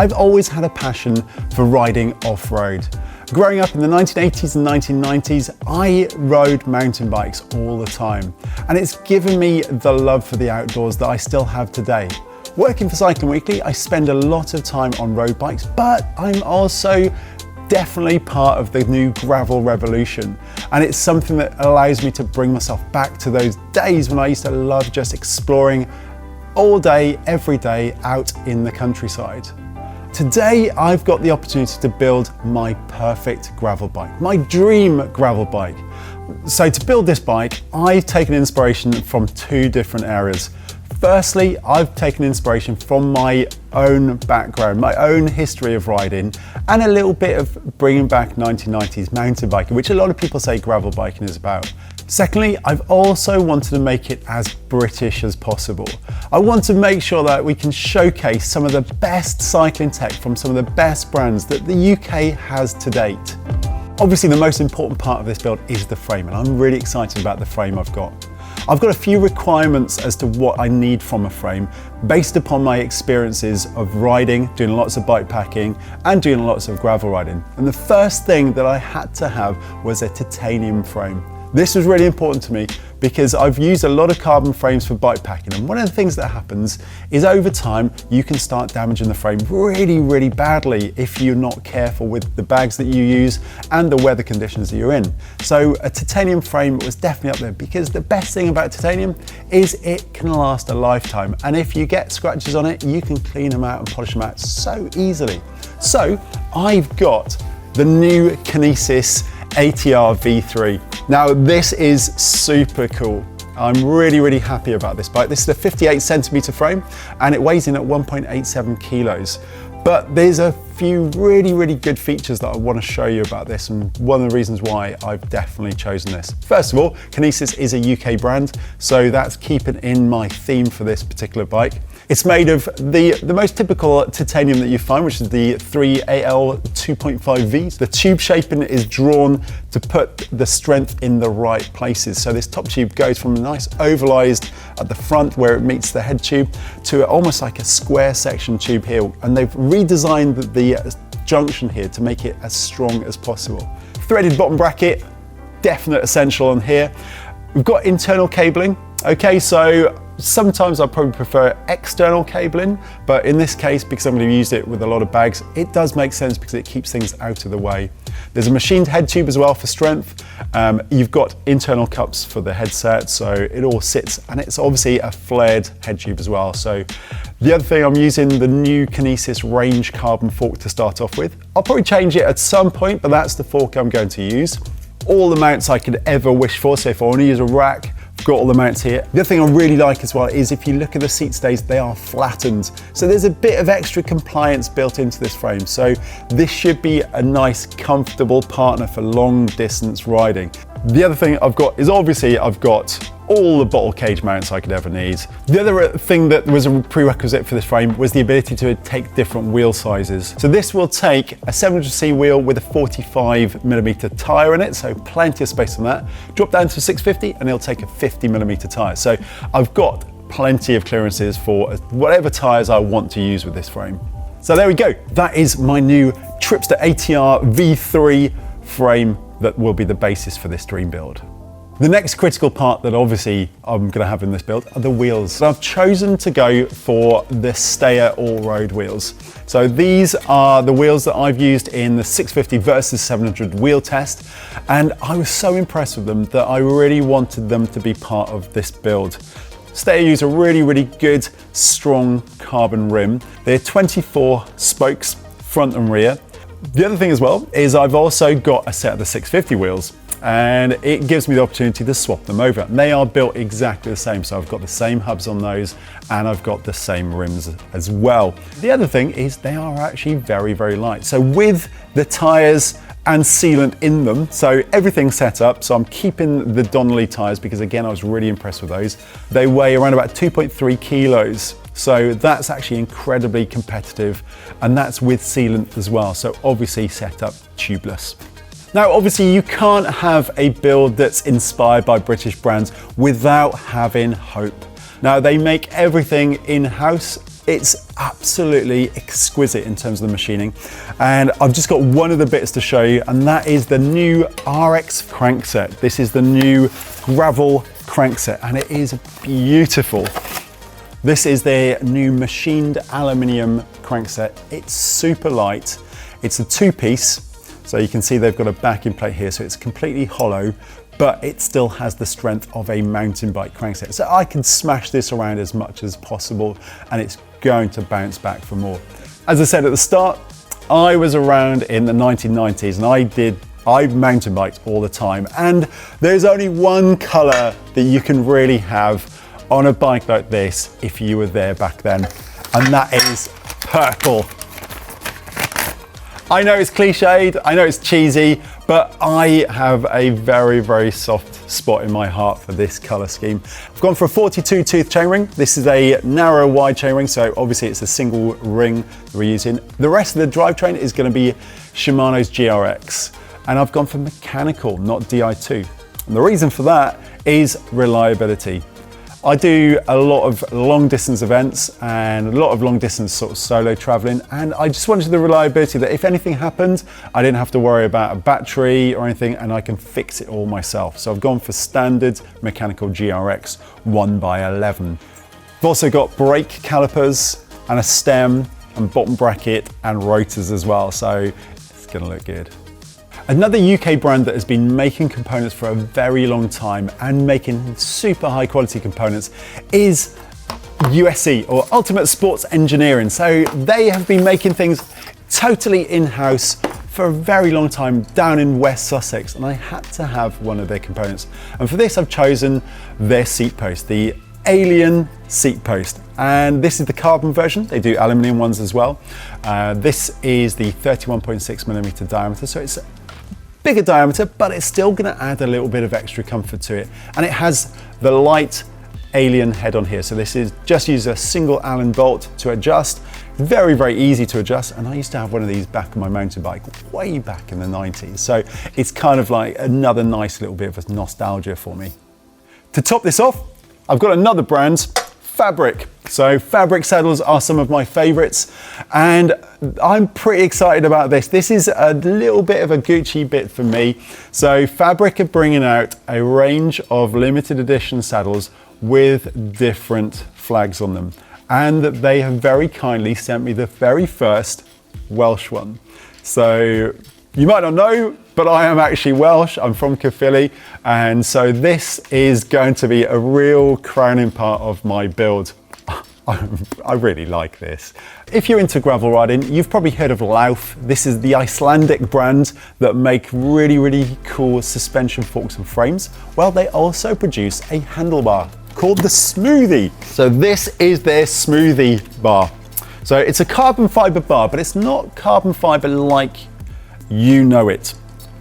I've always had a passion for riding off-road. Growing up in the 1980s and 1990s, I rode mountain bikes all the time, and it's given me the love for the outdoors that I still have today. Working for Cycling Weekly, I spend a lot of time on road bikes, but I'm also definitely part of the new gravel revolution, and it's something that allows me to bring myself back to those days when I used to love just exploring all day, every day out in the countryside. Today, I've got the opportunity to build my perfect gravel bike, my dream gravel bike. So to build this bike, I've taken inspiration from two different areas. Firstly, I've taken inspiration from my own background, my own history of riding, and a little bit of bringing back 1990s mountain biking, which a lot of people say gravel biking is about. Secondly, I've also wanted to make it as British as possible. I want to make sure that we can showcase some of the best cycling tech from some of the best brands that the UK has to date. Obviously, the most important part of this build is the frame, and I'm really excited about the frame I've got. I've got a few requirements as to what I need from a frame based upon my experiences of riding, doing lots of bike packing and doing lots of gravel riding. And the first thing that I had to have was a titanium frame. This was really important to me because I've used a lot of carbon frames for bike packing, and one of the things that happens is over time you can start damaging the frame really badly if you're not careful with the bags that you use and the weather conditions that you're in. So a titanium frame was definitely up there because the best thing about titanium is it can last a lifetime, and if you get scratches on it you can clean them out and polish them out so easily. So I've got the new Kinesis ATR V3. Now this is super cool. I'm really happy about this bike. This is a 58 centimeter frame and it weighs in at 1.87 kilos. But there's a few really good features that I want to show you about this, and one of the reasons why I've definitely chosen this. First of all, Kinesis is a UK brand, so that's keeping in my theme for this particular bike. It's made of the most typical titanium that you find, which is the 3AL 2.5V. The tube shaping is drawn to put the strength in the right places. So this top tube goes from a nice ovalized at the front where it meets the head tube to almost like a square section tube here. And they've redesigned the junction here to make it as strong as possible. Threaded bottom bracket, definite essential on here. We've got internal cabling. Okay, so sometimes I probably prefer external cabling, but in this case, because I'm going to use it with a lot of bags, it does make sense because it keeps things out of the way. There's a machined head tube as well for strength. You've got internal cups for the headset, so it all sits, and it's obviously a flared head tube as well. So the other thing, I'm using the new Kinesis range carbon fork to start off with. I'll probably change it at some point, but that's the fork I'm going to use. All the mounts I could ever wish for, so if I want to use a rack, I've got all the mounts here. The other thing I really like as well is if you look at the seat stays, they are flattened. So there's a bit of extra compliance built into this frame. So this should be a nice, comfortable partner for long distance riding. The other thing I've got is obviously I've got all the bottle cage mounts I could ever need. The other thing that was a prerequisite for this frame was the ability to take different wheel sizes. So this will take a 700C wheel with a 45mm tyre in it, so plenty of space on that. Drop down to 650 and it'll take a 50mm tyre. So I've got plenty of clearances for whatever tyres I want to use with this frame. So there we go. That is my new Tripster ATR V3 frame that will be the basis for this dream build. The next critical part that obviously I'm going to have in this build are the wheels. So I've chosen to go for the Steyr all-road wheels. So these are the wheels that I've used in the 650 versus 700 wheel test, and I was so impressed with them that I really wanted them to be part of this build. Steyr use a really good, strong carbon rim. They're 24 spokes, front and rear. The other thing as well is I've also got a set of the 650 wheels, and it gives me the opportunity to swap them over. And they are built exactly the same, so I've got the same hubs on those and I've got the same rims as well. The other thing is they are actually very light. So with the tyres and sealant in them, so everything's set up. So I'm keeping the Donnelly tyres because again, I was really impressed with those. They weigh around about 2.3 kilos. So that's actually incredibly competitive, and that's with sealant as well. So obviously set up tubeless. Now, obviously you can't have a build that's inspired by British brands without having hope. Now, they make everything in-house It's absolutely exquisite in terms of the machining. And I've just got one of the bits to show you, and that is the new RX crankset. This is the new gravel crankset, and it is beautiful. This is their new machined aluminium crankset. It's super light. It's a two-piece. So you can see they've got a backing plate here, so it's completely hollow, but it still has the strength of a mountain bike crankset. So I can smash this around as much as possible, and it's going to bounce back for more. As I said at the start, I was around in the 1990s, and I mountain biked all the time. And there's only one color that you can really have on a bike like this if you were there back then, and that is purple. I know it's cliched, I know it's cheesy, but I have a very, very soft spot in my heart for this color scheme. I've gone for a 42 tooth chainring. This is a narrow wide chainring, so obviously it's a single ring that we're using. The rest of the drivetrain is going to be Shimano's GRX, and I've gone for mechanical, not Di2. And the reason for that is reliability. I do a lot of long distance events and a lot of long distance sort of solo traveling, and I just wanted the reliability that if anything happened, I didn't have to worry about a battery or anything, and I can fix it all myself. So I've gone for standard mechanical GRX 1x11. I've also got brake calipers and a stem and bottom bracket and rotors as well, so it's gonna look good. Another UK brand that has been making components for a very long time and making super high quality components is USE, or Ultimate Sports Engineering. So they have been making things totally in-house for a very long time down in West Sussex, and I had to have one of their components. And for this I've chosen their seat post, the Alien seat post, and this is the carbon version. They do aluminium ones as well. This is the 31.6mm diameter, so it's bigger diameter, but it's still going to add a little bit of extra comfort to it. And it has the light Alien head on here. So this is just use a single Allen bolt to adjust. Very, very easy to adjust. And I used to have one of these back on my mountain bike way back in the 90s. So it's kind of like another nice little bit of nostalgia for me. To top this off, I've got another brand, Fabric. So Fabric saddles are some of my favorites, and I'm pretty excited about this. This is a little bit of a Gucci bit for me. So Fabric are bringing out a range of limited edition saddles with different flags on them, and they have very kindly sent me the very first Welsh one. So you might not know, but I am actually Welsh. I'm from Caerphilly, and so this is going to be a real crowning part of my build. I really like this. If you're into gravel riding, you've probably heard of Lauf. This is the Icelandic brand that make really, really cool suspension forks and frames. Well, they also produce a handlebar called the Smoothie. So this is their Smoothie bar. So it's a carbon fiber bar, but it's not carbon fiber like you know it.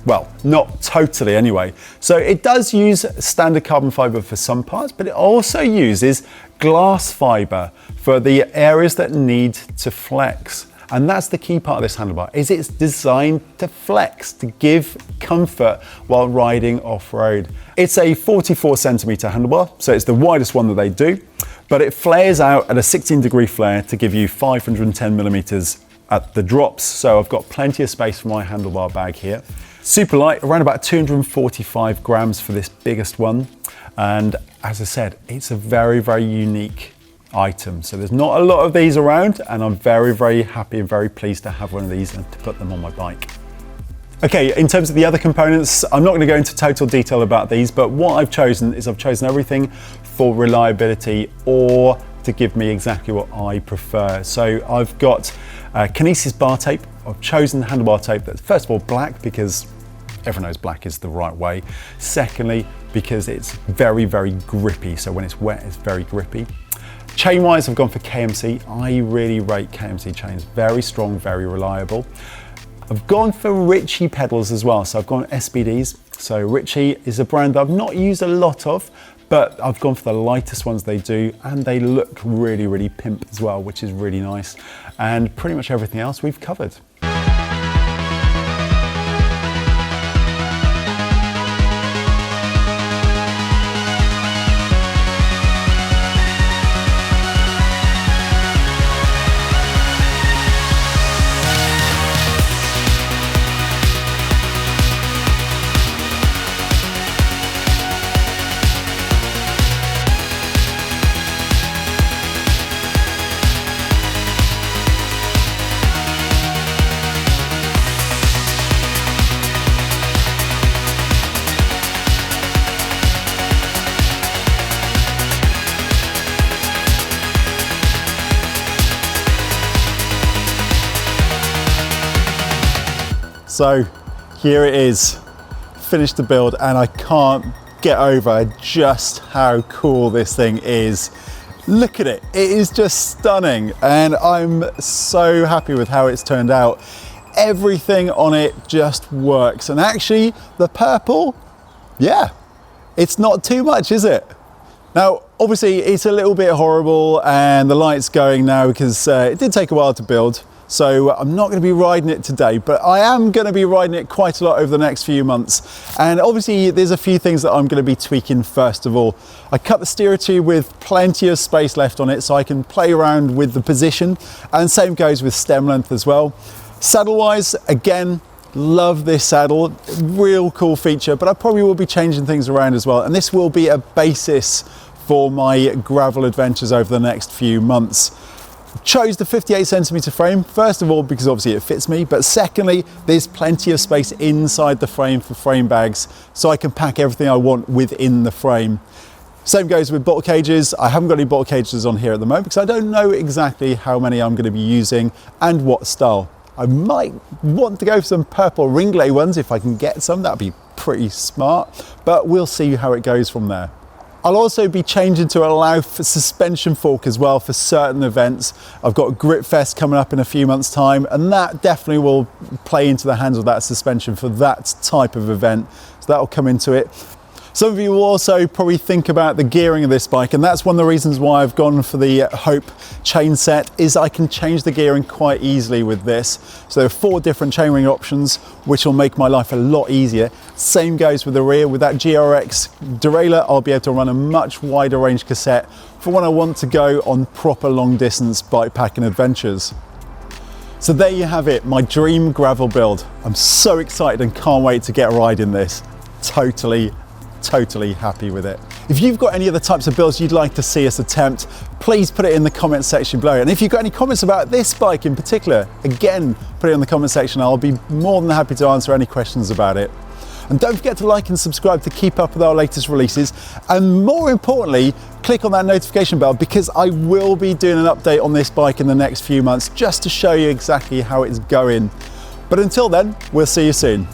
Well, not totally anyway. So it does use standard carbon fiber for some parts, but it also uses glass fiber for the areas that need to flex. And that's the key part of this handlebar, is it's designed to flex, to give comfort while riding off-road. It's a 44 centimeter handlebar, so it's the widest one that they do, but it flares out at a 16-degree flare to give you 510 millimeters at the drops. So I've got plenty of space for my handlebar bag here. Super light, around about 245 grams for this biggest one. And as I said, it's a very, very unique item. So there's not a lot of these around, and I'm very, very happy and very pleased to have one of these and to put them on my bike. Okay, in terms of the other components, I'm not going to go into total detail about these, but what I've chosen is I've chosen everything for reliability or to give me exactly what I prefer. So I've got Kinesis bar tape. I've chosen handlebar tape that's first of all black because everyone knows black is the right way. Secondly, because it's very, very grippy. So when it's wet, it's very grippy. Chain wise, I've gone for KMC. I really rate KMC chains. Very strong, very reliable. I've gone for Ritchie pedals as well. So I've gone SBDs. So Ritchie is a brand that I've not used a lot of, but I've gone for the lightest ones they do, and they look really, really pimp as well, which is really nice. And pretty much everything else we've covered. So here it is, finished the build, and I can't get over just how cool this thing is. Look at it, it is just stunning, and I'm so happy with how it's turned out. Everything on it just works, and actually the purple, yeah, it's not too much, is it? Now, obviously it's a little bit horrible and the light's going now because it did take a while to build. So I'm not going to be riding it today, but I am going to be riding it quite a lot over the next few months. And obviously there's a few things that I'm going to be tweaking first of all. I cut the steerer tube with plenty of space left on it so I can play around with the position, and same goes with stem length as well. Saddle wise, again, love this saddle, real cool feature, but I probably will be changing things around as well. And this will be a basis for my gravel adventures over the next few months. Chose the 58cm frame, first of all because obviously it fits me, but secondly there's plenty of space inside the frame for frame bags, so I can pack everything I want within the frame. Same goes with bottle cages. I haven't got any bottle cages on here at the moment because I don't know exactly how many I'm going to be using and what style. I might want to go for some purple ringlay ones if I can get some, that'd be pretty smart, but we'll see how it goes from there. I'll also be changing to a Lauf suspension fork as well for certain events. I've got Grip Fest coming up in a few months' time, and that definitely will play into the hands of that suspension for that type of event. So that'll come into it. Some of you will also probably think about the gearing of this bike, and that's one of the reasons why I've gone for the Hope chain set, is I can change the gearing quite easily with this. So there are 4 different chainring options, which will make my life a lot easier. Same goes with the rear. With that GRX derailleur, I'll be able to run a much wider range cassette for when I want to go on proper long distance bike packing adventures. So there you have it, my dream gravel build. I'm so excited and can't wait to get riding this. Totally happy with it. If you've got any other types of builds you'd like to see us attempt, please put it in the comment section below. And if you've got any comments about this bike in particular, again, put it in the comment section. I'll be more than happy to answer any questions about it. And don't forget to like and subscribe to keep up with our latest releases. And more importantly, click on that notification bell, because I will be doing an update on this bike in the next few months just to show you exactly how it's going. But until then, we'll see you soon.